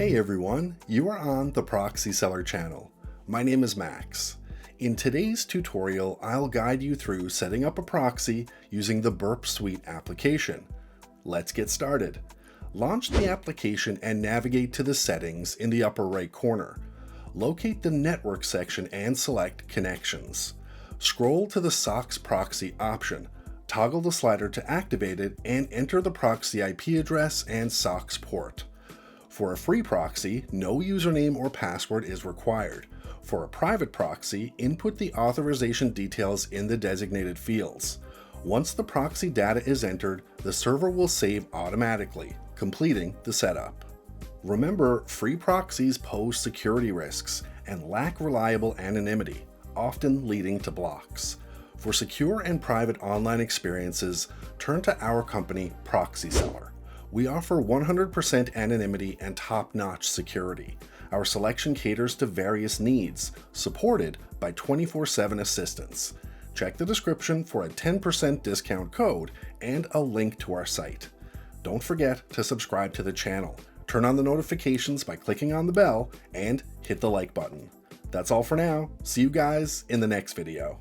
Hey everyone, you are on the Proxy-Seller channel. My name is Max. In today's tutorial, I'll guide you through setting up a proxy using the BurpSuite application. Let's get started. Launch the application and navigate to the settings in the upper right corner. Locate the network section and select Connections. Scroll to the SOCKS proxy option. Toggle the slider to activate it and enter the proxy IP address and SOCKS port. For a free proxy, no username or password is required. For a private proxy, input the authorization details in the designated fields. Once the proxy data is entered, the server will save automatically, completing the setup. Remember, free proxies pose security risks and lack reliable anonymity, often leading to blocks. For secure and private online experiences, turn to our company, Proxy-Seller. We offer 100% anonymity and top-notch security. Our selection caters to various needs, supported by 24/7 assistance. Check the description for a 10% discount code and a link to our site. Don't forget to subscribe to the channel, turn on the notifications by clicking on the bell, and hit the like button. That's all for now. See you guys in the next video.